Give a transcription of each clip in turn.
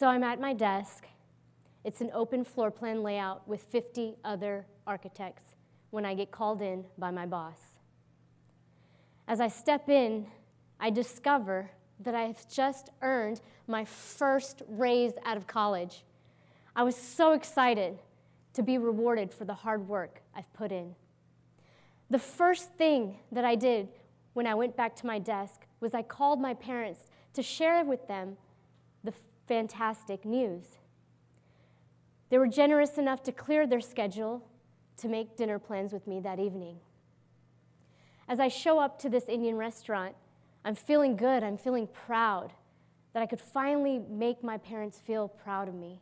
So I'm at my desk. It's an open floor plan layout with 50 other architects when I get called in by my boss. As I step in, I discover that I have just earned my first raise out of college. I was so excited to be rewarded for the hard work I've put in. The first thing that I did when I went back to my desk was I called my parents to share with them the fantastic news. They were generous enough to clear their schedule to make dinner plans with me that evening. As I show up to this Indian restaurant, I'm feeling good, I'm feeling proud that I could finally make my parents feel proud of me.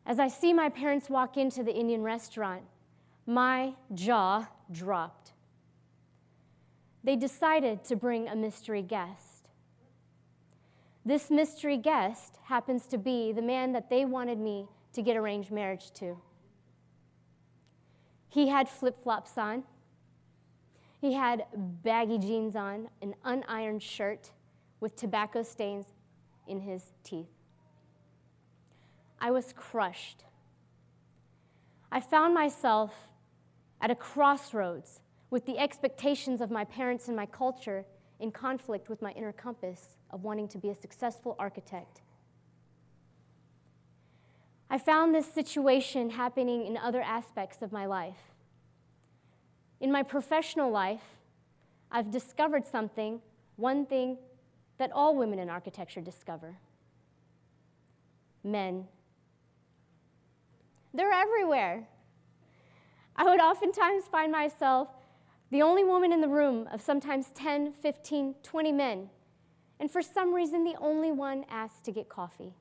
As I see my parents walk into the Indian restaurant, my jaw dropped. They decided to bring a mystery guest. This mystery guest happens to be the man that they wanted me to get arranged marriage to. He had flip-flops on. He had baggy jeans on, an unironed shirt with tobacco stains in his teeth. I was crushed. I found myself at a crossroads with the expectations of my parents and my culture in conflict with my inner compass of wanting to be a successful architect. I found this situation happening in other aspects of my life. In my professional life, I've discovered one thing that all women in architecture discover. Men. They're everywhere. I would oftentimes find myself the only woman in the room of sometimes 10, 15, 20 men, and for some reason the only one asked to get coffee.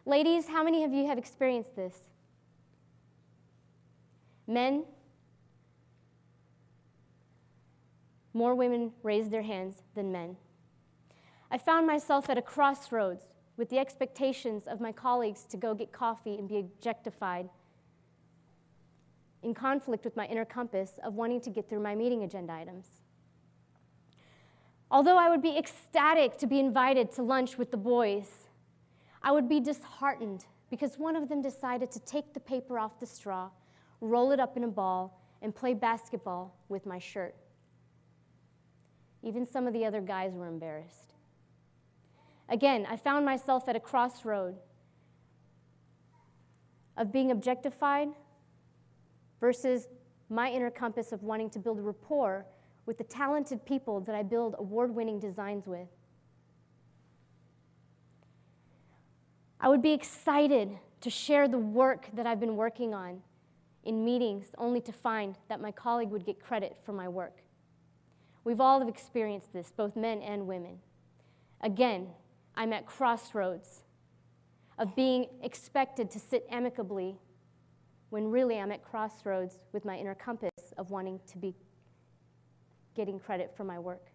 Ladies, how many of you have experienced this? Men? More women raised their hands than men. I found myself at a crossroads with the expectations of my colleagues to go get coffee and be objectified, in conflict with my inner compass of wanting to get through my meeting agenda items. Although I would be ecstatic to be invited to lunch with the boys, I would be disheartened because one of them decided to take the paper off the straw, roll it up in a ball, and play basketball with my shirt. Even some of the other guys were embarrassed. Again, I found myself at a crossroad of being objectified versus my inner compass of wanting to build a rapport with the talented people that I build award-winning designs with. I would be excited to share the work that I've been working on in meetings, only to find that my colleague would get credit for my work. We've all experienced this, both men and women. Again, I'm at crossroads of being expected to sit amicably when really I'm at crossroads with my inner compass of wanting to be getting credit for my work.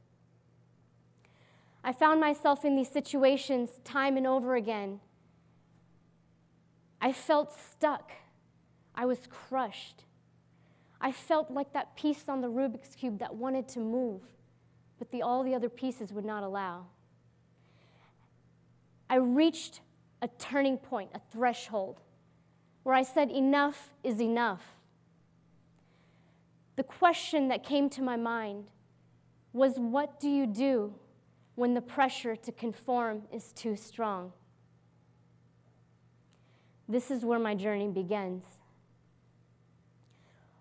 I found myself in these situations time and over again. I felt stuck. I was crushed. I felt like that piece on the Rubik's Cube that wanted to move, but all the other pieces would not allow. I reached a turning point, a threshold, where I said, enough is enough. The question that came to my mind was, what do you do when the pressure to conform is too strong? This is where my journey begins.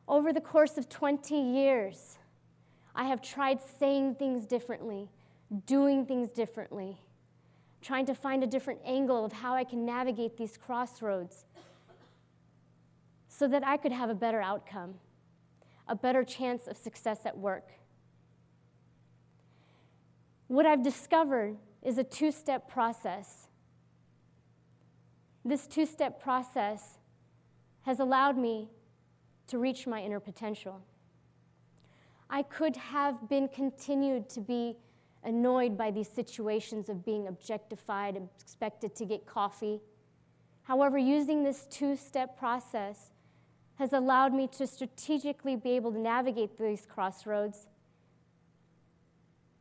Over the course of 20 years, I have tried saying things differently, doing things differently, trying to find a different angle of how I can navigate these crossroads so that I could have a better outcome, a better chance of success at work. What I've discovered is a two-step process. This two-step process has allowed me to reach my inner potential. I could have been continued to be annoyed by these situations of being objectified and expected to get coffee. However, using this two-step process has allowed me to strategically be able to navigate these crossroads,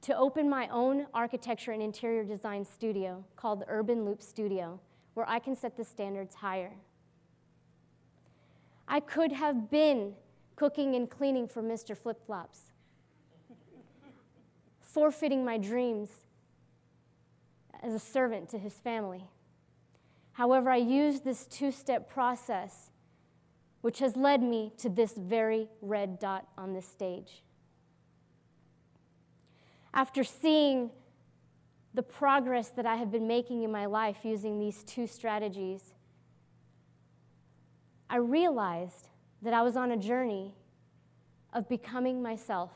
to open my own architecture and interior design studio called the Urban Loop Studio, where I can set the standards higher. I could have been cooking and cleaning for Mr. Flip-Flops, forfeiting my dreams as a servant to his family. However, I used this two-step process, which has led me to this very red dot on this stage. After seeing the progress that I have been making in my life using these two strategies, I realized that I was on a journey of becoming myself.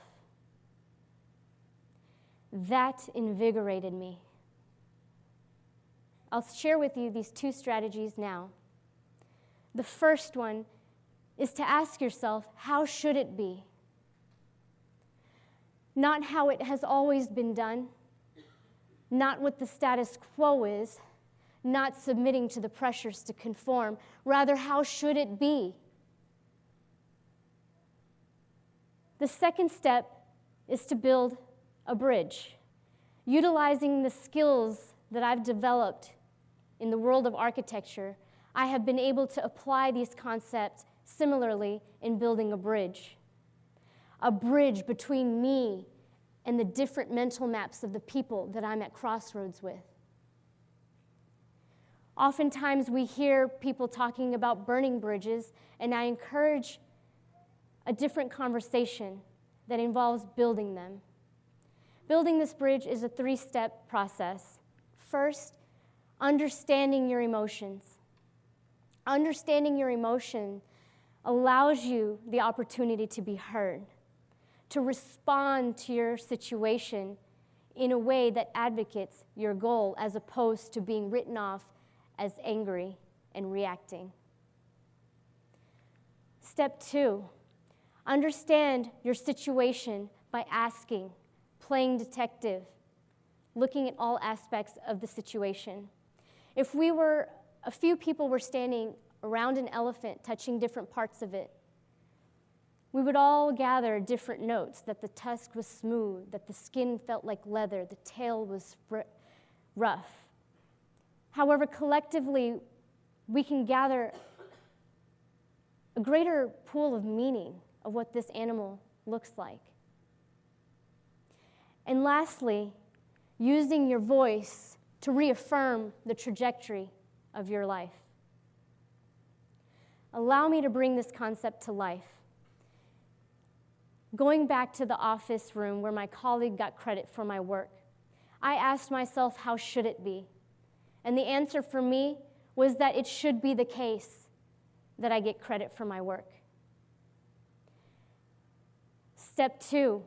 That invigorated me. I'll share with you these two strategies now. The first one is to ask yourself, how should it be? Not how it has always been done, not what the status quo is, not submitting to the pressures to conform. Rather, how should it be? The second step is to build a bridge, utilizing the skills that I've developed in the world of architecture. I have been able to apply these concepts similarly in building a bridge between me and the different mental maps of the people that I'm at crossroads with. Oftentimes we hear people talking about burning bridges, and I encourage a different conversation that involves building them. Building this bridge is a three-step process. First, understanding your emotions. Understanding your emotion allows you the opportunity to be heard, to respond to your situation in a way that advocates your goal as opposed to being written off as angry and reacting. Step 2, understand your situation by asking, playing detective, looking at all aspects of the situation. If a few people were standing around an elephant, touching different parts of it, we would all gather different notes, that the tusk was smooth, that the skin felt like leather, the tail was rough. However, collectively, we can gather a greater pool of meaning of what this animal looks like. And lastly, using your voice to reaffirm the trajectory of your life. Allow me to bring this concept to life. Going back to the office room where my colleague got credit for my work, I asked myself, how should it be? And the answer for me was that it should be the case that I get credit for my work. Step 2,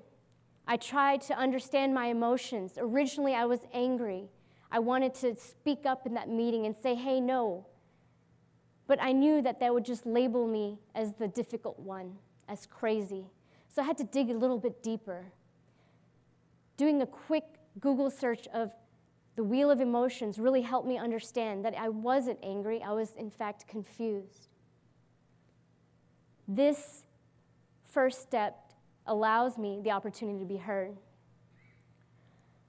I tried to understand my emotions. Originally, I was angry. I wanted to speak up in that meeting and say, hey, no. But I knew that that would just label me as the difficult one, as crazy. So I had to dig a little bit deeper. Doing a quick Google search of the wheel of emotions really helped me understand that I wasn't angry. I was, in fact, confused. This first step allows me the opportunity to be heard.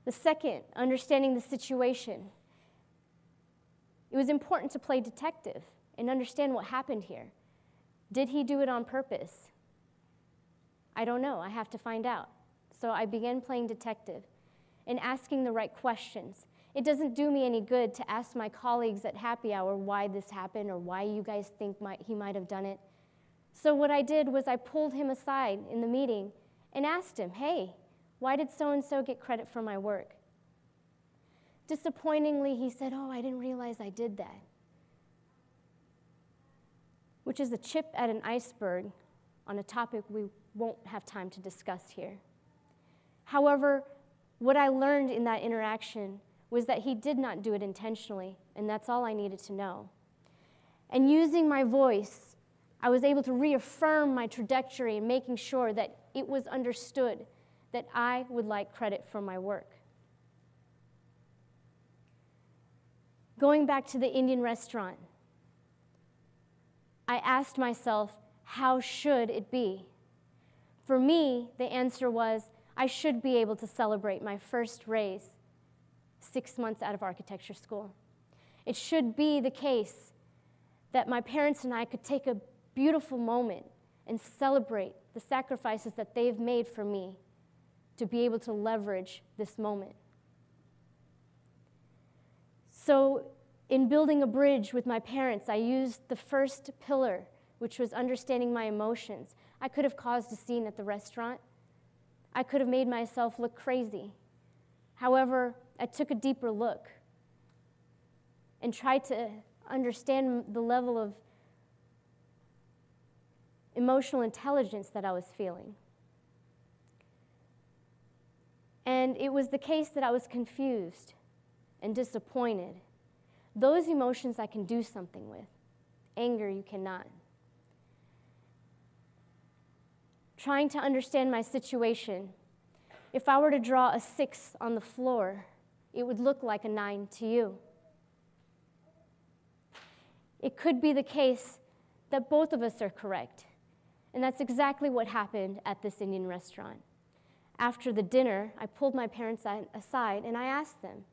The second, understanding the situation. It was important to play detective and understand what happened here. Did he do it on purpose? I don't know. I have to find out. So I began playing detective and asking the right questions. It doesn't do me any good to ask my colleagues at happy hour why this happened or why you guys think he might have done it. So what I did was I pulled him aside in the meeting and asked him, hey, why did so-and-so get credit for my work? Disappointingly, he said, oh, I didn't realize I did that. Which is a chip at an iceberg on a topic we won't have time to discuss here. However, what I learned in that interaction was that he did not do it intentionally, and that's all I needed to know. And using my voice, I was able to reaffirm my trajectory and making sure that it was understood that I would like credit for my work. Going back to the Indian restaurant, I asked myself, how should it be? For me, the answer was, I should be able to celebrate my first raise 6 months out of architecture school. It should be the case that my parents and I could take a beautiful moment and celebrate the sacrifices that they've made for me to be able to leverage this moment. So in building a bridge with my parents, I used the first pillar, which was understanding my emotions. I could have caused a scene at the restaurant. I could have made myself look crazy. However, I took a deeper look and tried to understand the level of emotional intelligence that I was feeling. And it was the case that I was confused and disappointed. Those emotions I can do something with. Anger, you cannot. Trying to understand my situation. If I were to draw a 6 on the floor, it would look like a 9 to you. It could be the case that both of us are correct. And that's exactly what happened at this Indian restaurant. After the dinner, I pulled my parents aside and I asked them,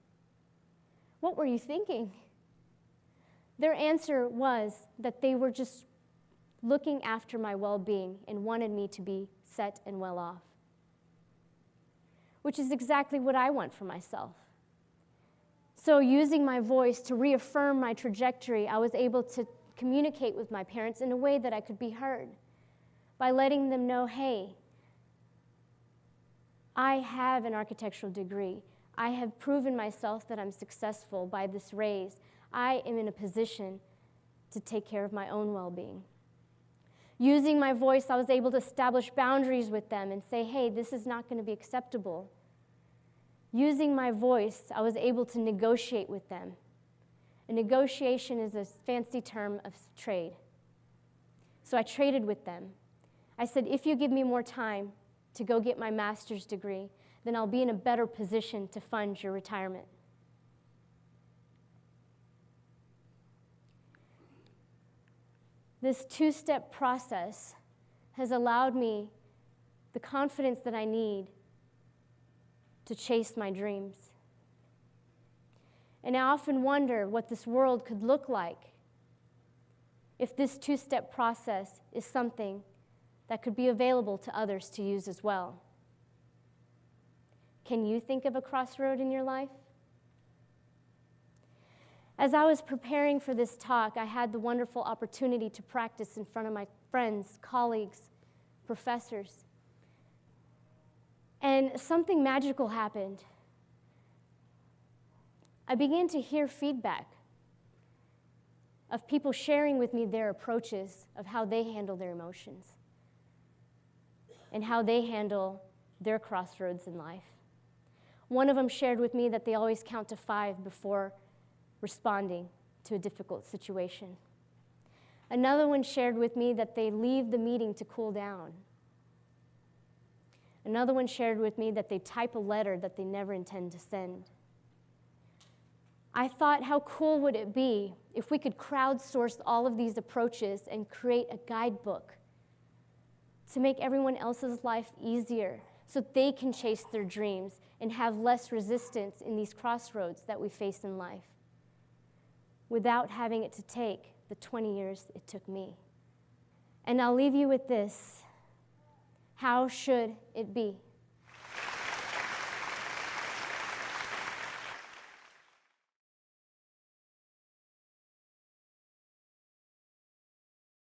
"What were you thinking?" Their answer was that they were just looking after my well-being and wanted me to be set and well off, which is exactly what I want for myself. So using my voice to reaffirm my trajectory, I was able to communicate with my parents in a way that I could be heard by letting them know, hey, I have an architectural degree. I have proven myself that I'm successful by this raise. I am in a position to take care of my own well-being. Using my voice, I was able to establish boundaries with them and say, hey, this is not going to be acceptable. Using my voice, I was able to negotiate with them. A negotiation is a fancy term of trade. So I traded with them. I said, if you give me more time to go get my master's degree, then I'll be in a better position to fund your retirement. This two-step process has allowed me the confidence that I need to chase my dreams. And I often wonder what this world could look like if this two-step process is something that could be available to others to use as well. Can you think of a crossroad in your life? As I was preparing for this talk, I had the wonderful opportunity to practice in front of my friends, colleagues, professors. And something magical happened. I began to hear feedback of people sharing with me their approaches of how they handle their emotions and how they handle their crossroads in life. One of them shared with me that they always count to 5 before responding to a difficult situation. Another one shared with me that they leave the meeting to cool down. Another one shared with me that they type a letter that they never intend to send. I thought, how cool would it be if we could crowdsource all of these approaches and create a guidebook to make everyone else's life easier so they can chase their dreams and have less resistance in these crossroads that we face in life without having it to take the 20 years it took me. And I'll leave you with this. How should it be?